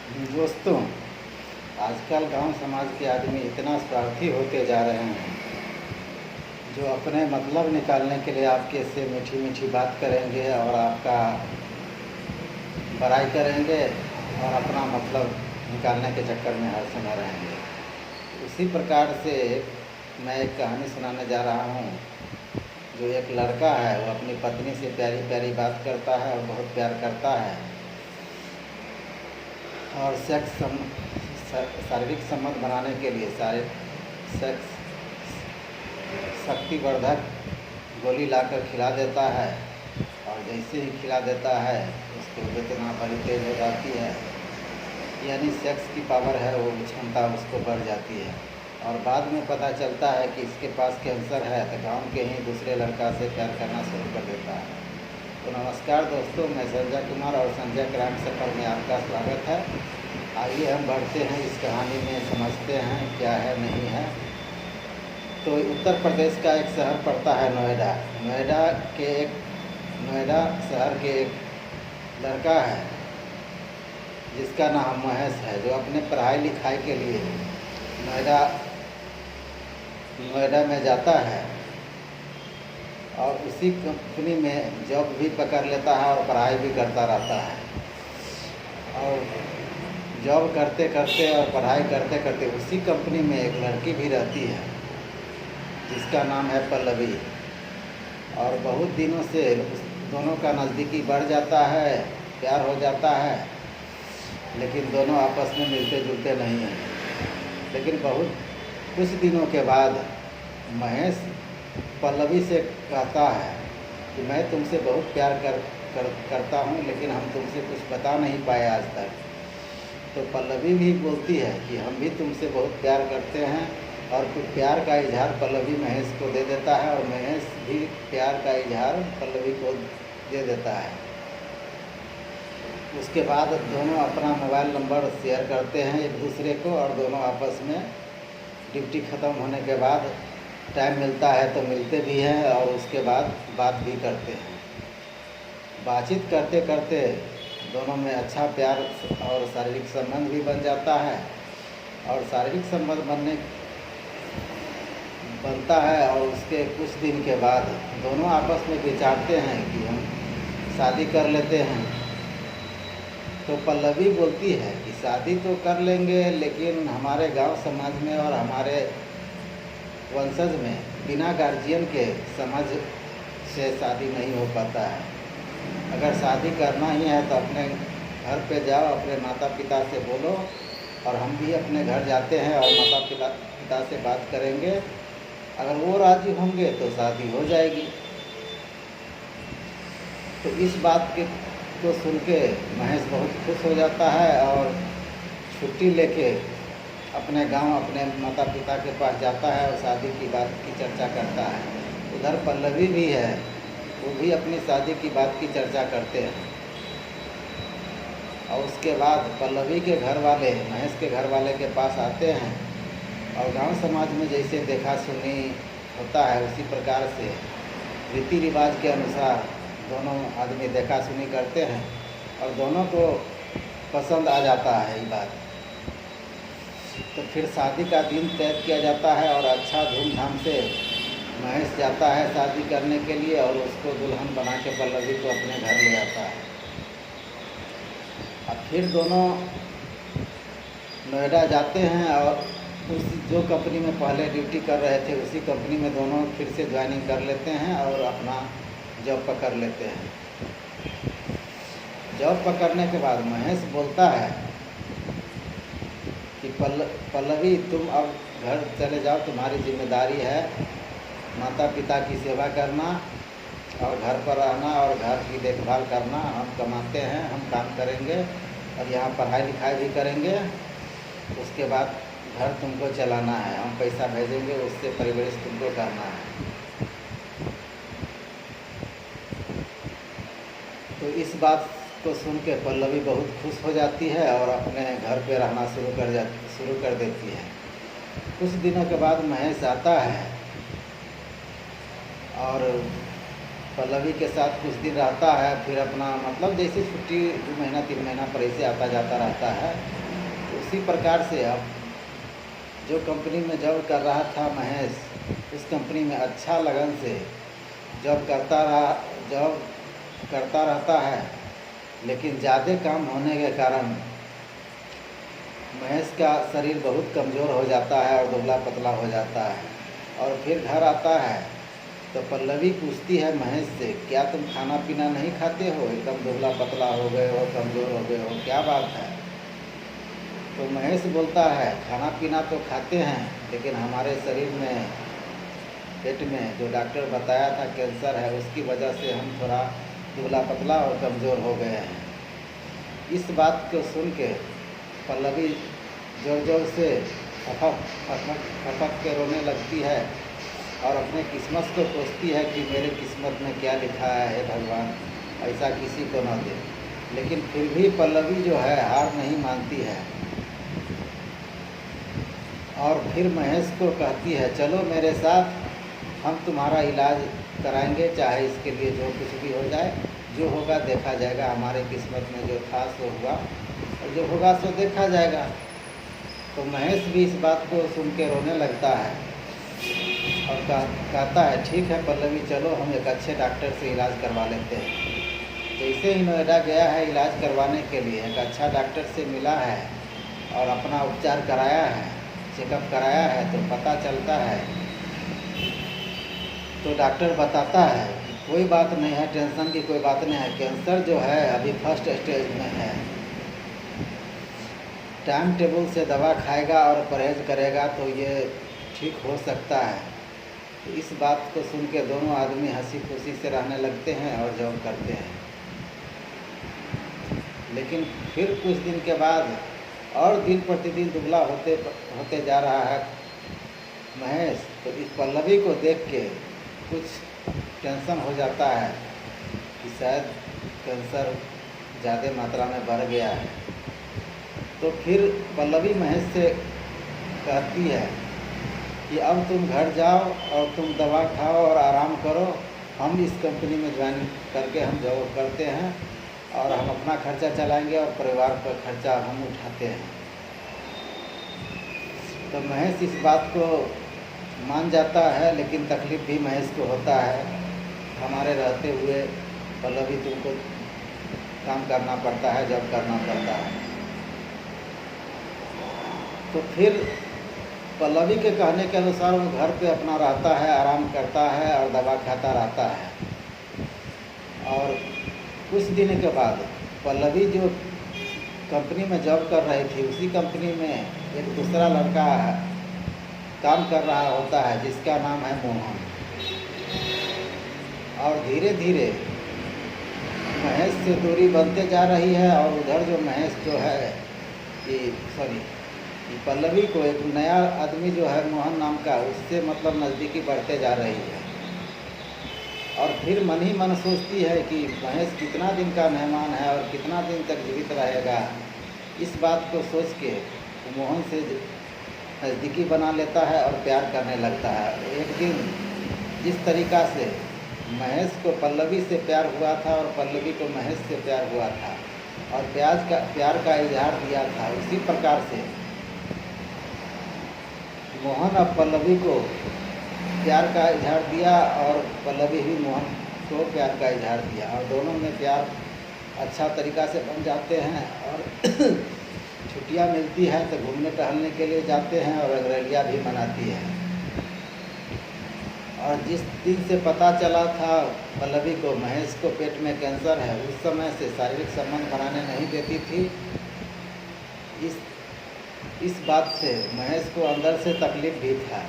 दोस्तों, आजकल गांव समाज के आदमी इतना स्वार्थी होते जा रहे हैं जो अपने मतलब निकालने के लिए आपके से मीठी मीठी बात करेंगे और आपका बड़ाई करेंगे और अपना मतलब निकालने के चक्कर में हर समय रहेंगे। उसी प्रकार से मैं एक कहानी सुनाने जा रहा हूँ। जो एक लड़का है वो अपनी पत्नी से प्यारी प्यारी बात करता है और बहुत प्यार करता है और शारीरिक संबंध बनाने के लिए सेक्स शक्तिवर्धक गोली लाकर खिला देता है और जैसे ही खिला देता है उसकी वेदना बड़ी तेज हो जाती है, यानी सेक्स की पावर है वो क्षमता उसको बढ़ जाती है और बाद में पता चलता है कि इसके पास कैंसर है तो गांव के ही दूसरे लड़का से प्यार करना शुरू कर देता है। तो नमस्कार दोस्तों, मैं संजय कुमार और संजय क्राइम सफर में आपका स्वागत है। आइए हम बढ़ते हैं इस कहानी में, समझते हैं क्या है नहीं है। तो उत्तर प्रदेश का एक शहर पड़ता है नोएडा। नोएडा शहर के एक लड़का है जिसका नाम महेश है, जो अपने पढ़ाई लिखाई के लिए नोएडा में जाता है और उसी कंपनी में जॉब भी पकड़ लेता है और पढ़ाई भी करता रहता है। और जॉब करते करते और पढ़ाई करते करते उसी कंपनी में एक लड़की भी रहती है जिसका नाम है पल्लवी। और बहुत दिनों से दोनों का नज़दीकी बढ़ जाता है, प्यार हो जाता है, लेकिन दोनों आपस में मिलते जुलते नहीं हैं। लेकिन बहुत कुछ दिनों के बाद महेश पल्लवी से कहता है कि मैं तुमसे बहुत प्यार करता हूँ, लेकिन हम तुमसे कुछ बता नहीं पाए आज तक। तो पल्लवी भी बोलती है कि हम भी तुमसे बहुत प्यार करते हैं और कुछ प्यार का इजहार पल्लवी महेश को दे देता है और महेश भी प्यार का इजहार पल्लवी को दे देता है। उसके बाद दोनों अपना मोबाइल नंबर शेयर करते हैं एक दूसरे को और दोनों आपस में ड्यूटी ख़त्म होने के बाद टाइम मिलता है तो मिलते भी हैं और उसके बाद बात भी करते हैं। बातचीत करते करते दोनों में अच्छा प्यार और शारीरिक संबंध भी बन जाता है और शारीरिक संबंध बनता है और उसके कुछ दिन के बाद दोनों आपस में विचारते हैं कि हम शादी कर लेते हैं। तो पल्लवी बोलती है कि शादी तो कर लेंगे, लेकिन हमारे गांव समाज में और हमारे वंशज में बिना गार्जियन के समझ से शादी नहीं हो पाता है। अगर शादी करना ही है तो अपने घर पे जाओ, अपने माता पिता से बोलो और हम भी अपने घर जाते हैं और माता पिता से बात करेंगे। अगर वो राज़ी होंगे तो शादी हो जाएगी। तो इस बात को सुन के महेश बहुत खुश हो जाता है और छुट्टी लेके अपने गांव अपने माता पिता के पास जाता है और शादी की बात की चर्चा करता है। उधर पल्लवी भी है, वो भी अपनी शादी की बात की चर्चा करते हैं। और उसके बाद पल्लवी के घर वाले महेश के घर वाले के पास आते हैं और गांव समाज में जैसे देखा सुनी होता है उसी प्रकार से रीति रिवाज के अनुसार दोनों आदमी देखा सुनी करते हैं और दोनों को पसंद आ जाता है ये बात। तो फिर शादी का दिन तय किया जाता है और अच्छा धूमधाम से महेश जाता है शादी करने के लिए और उसको दुल्हन बना के पल्लवी को अपने घर ले आता है। अब फिर दोनों नोएडा जाते हैं और उस जो कंपनी में पहले ड्यूटी कर रहे थे उसी कंपनी में दोनों फिर से ज्वाइनिंग कर लेते हैं और अपना जॉब पकड़ लेते हैं। जॉब पकड़ने के बाद महेश बोलता है कि पल्लवी तुम अब घर चले जाओ, तुम्हारी जिम्मेदारी है माता पिता की सेवा करना और घर पर रहना और घर की देखभाल करना। हम कमाते हैं, हम काम करेंगे और यहाँ पढ़ाई लिखाई भी करेंगे। उसके बाद घर तुमको चलाना है, हम पैसा भेजेंगे, उससे परिवेश तुमको करना है। तो इस बात को सुन के पल्लवी बहुत खुश हो जाती है और अपने घर पे रहना शुरू कर देती है। कुछ दिनों के बाद महेश आता है और पल्लवी के साथ कुछ दिन रहता है, फिर अपना मतलब जैसे छुट्टी 2 महीना 3 महीना पर ऐसे आता जाता रहता है। तो उसी प्रकार से अब जो कंपनी में जॉब कर रहा था महेश, उस कंपनी में अच्छा लगन से जॉब करता रहता है, लेकिन ज़्यादा काम होने के कारण महेश का शरीर बहुत कमज़ोर हो जाता है और दुबला पतला हो जाता है। और फिर घर आता है तो पल्लवी पूछती है महेश से, क्या तुम खाना पीना नहीं खाते हो, एकदम दुबला पतला हो गए हो, कमज़ोर हो गए हो, क्या बात है? तो महेश बोलता है, खाना पीना तो खाते हैं, लेकिन हमारे शरीर में पेट में जो डॉक्टर बताया था कैंसर है, उसकी वजह से हम थोड़ा दुबला पतला और कमज़ोर हो गए हैं। इस बात को सुन के पल्लवी जोर जोर से फपक के रोने लगती है और अपने किस्मत को सोचती है कि मेरे किस्मत में क्या लिखा है, हे भगवान, ऐसा किसी को न दे। लेकिन फिर भी पल्लवी जो है हार नहीं मानती है और फिर महेश को कहती है, चलो मेरे साथ, हम तुम्हारा इलाज कराएंगे, चाहे इसके लिए जो कुछ भी हो जाए, जो होगा देखा जाएगा, हमारे किस्मत में जो था सो हुआ और जो होगा सो देखा जाएगा। तो महेश भी इस बात को सुन के रोने लगता है और कहता है, ठीक है पल्लवी, चलो हम एक अच्छे डॉक्टर से इलाज करवा लेते हैं। जैसे ही नोएडा गया है इलाज करवाने के लिए, एक अच्छा डॉक्टर से मिला है और अपना उपचार कराया है, चेकअप कराया है, तो पता चलता है, तो डॉक्टर बताता है कोई बात नहीं है, टेंशन की कोई बात नहीं है, कैंसर जो है अभी फर्स्ट स्टेज में है, टाइम टेबल से दवा खाएगा और परहेज करेगा तो ये ठीक हो सकता है। तो इस बात को सुन के दोनों आदमी हंसी खुशी से रहने लगते हैं और जॉब करते हैं। लेकिन फिर कुछ दिन के बाद और दिन प्रतिदिन दुबला होते जा रहा है महेश। तो इस पल्लवी को देख के कुछ टेंशन हो जाता है कि शायद कैंसर ज़्यादा मात्रा में बढ़ गया है। तो फिर पल्लवी महेश से कहती है कि अब तुम घर जाओ और तुम दवा खाओ और आराम करो, हम इस कंपनी में ज्वाइन करके हम जॉब करते हैं और हम अपना खर्चा चलाएंगे और परिवार का खर्चा हम उठाते हैं। तो महेश इस बात को मान जाता है, लेकिन तकलीफ़ भी महेश को होता है, हमारे रहते हुए पल्लवी तुमको काम करना पड़ता है, जॉब करना पड़ता है। तो फिर पल्लवी के कहने के अनुसार वो घर पे अपना रहता है, आराम करता है और दवा खाता रहता है। और कुछ दिन के बाद पल्लवी जो कंपनी में जॉब कर रही थी, उसी कंपनी में एक दूसरा लड़का काम कर रहा होता है जिसका नाम है मोहन। और धीरे धीरे महेश से दूरी बनते जा रही है और उधर जो महेश जो है पल्लवी को एक नया आदमी जो है मोहन नाम का, उससे मतलब नज़दीकी बढ़ते जा रही है। और फिर मन ही मन सोचती है कि महेश कितना दिन का मेहमान है और कितना दिन तक जीवित रहेगा। इस बात को सोच के मोहन से नज़दीकी बना लेता है और प्यार करने लगता है। एक दिन जिस तरीक़ा से महेश को पल्लवी से प्यार हुआ था और पल्लवी को महेश से प्यार हुआ था और प्यार का इजहार दिया था, उसी प्रकार से मोहन अब पल्लवी को प्यार का इजहार दिया और पल्लवी भी मोहन को प्यार का इजहार दिया और दोनों में प्यार अच्छा तरीक़ा से बन जाते हैं। और छुट्टियां मिलती हैं तो घूमने टहलने के लिए जाते हैं और रंगरलिया भी मनाती है। और जिस दिन से पता चला था पल्लवी को महेश को पेट में कैंसर है, उस समय से शारीरिक संबंध बनाने नहीं देती थी। इस बात से महेश को अंदर से तकलीफ़ भी था।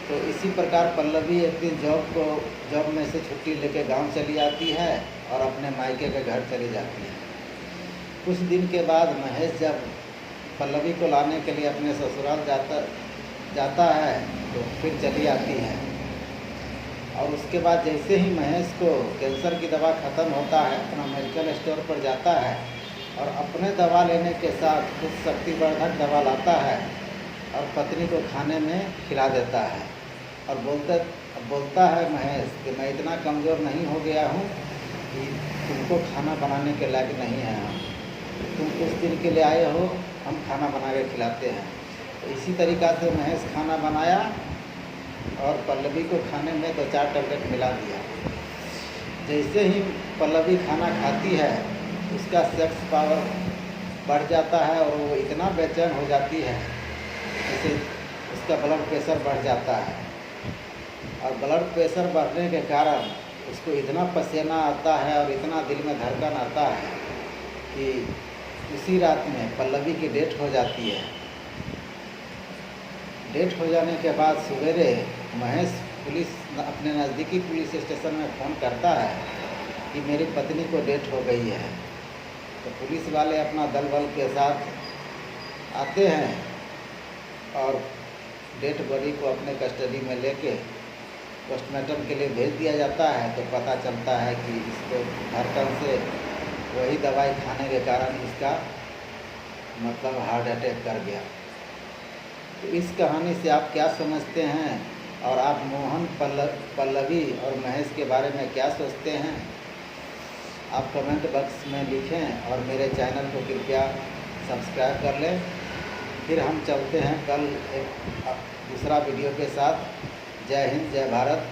तो इसी प्रकार पल्लवी एक दिन जॉब में से छुट्टी लेके गांव चली आती है और अपने मायके के घर चली जाती है। कुछ दिन के बाद महेश जब पल्लवी को लाने के लिए अपने ससुराल जाता है तो फिर चली आती है। और उसके बाद जैसे ही महेश को कैंसर की दवा ख़त्म होता है, अपना मेडिकल स्टोर पर जाता है और अपने दवा लेने के साथ कुछ शक्तिवर्धक दवा लाता है और पत्नी को खाने में खिला देता है और अब बोलता है महेश कि मैं इतना कमज़ोर नहीं हो गया हूँ कि तुमको खाना बनाने के लायक नहीं है हम, तुम कुछ दिन के लिए आए हो, हम खाना बना के खिलाते हैं। तो इसी तरीक़ा से महेश खाना बनाया और पल्लवी को खाने में 2-4 टैबलेट मिला दिया। जैसे ही पल्लवी खाना खाती है उसका सेक्स पावर बढ़ जाता है और वो इतना बेचैन हो जाती है जैसे उसका ब्लड प्रेशर बढ़ जाता है, और ब्लड प्रेशर बढ़ने के कारण उसको इतना पसीना आता है और इतना दिल में धड़कन आता है कि उसी रात में पल्लवी की डेथ हो जाती है। डेथ हो जाने के बाद सवेरे महेश अपने नज़दीकी पुलिस स्टेशन में फ़ोन करता है कि मेरी पत्नी को डेथ हो गई है। तो पुलिस वाले अपना दल बल के साथ आते हैं और डेड बॉडी को अपने कस्टडी में लेके पोस्टमार्टम के लिए भेज दिया जाता है। तो पता चलता है कि इसको धड़कन से वही दवाई खाने के कारण इसका मतलब हार्ट अटैक कर गया। तो इस कहानी से आप क्या समझते हैं और आप मोहन पल्लवी और महेश के बारे में क्या सोचते हैं, आप कमेंट बॉक्स में लिखें और मेरे चैनल को कृपया सब्सक्राइब कर लें। फिर हम चलते हैं कल एक दूसरा वीडियो के साथ। जय हिंद, जय भारत।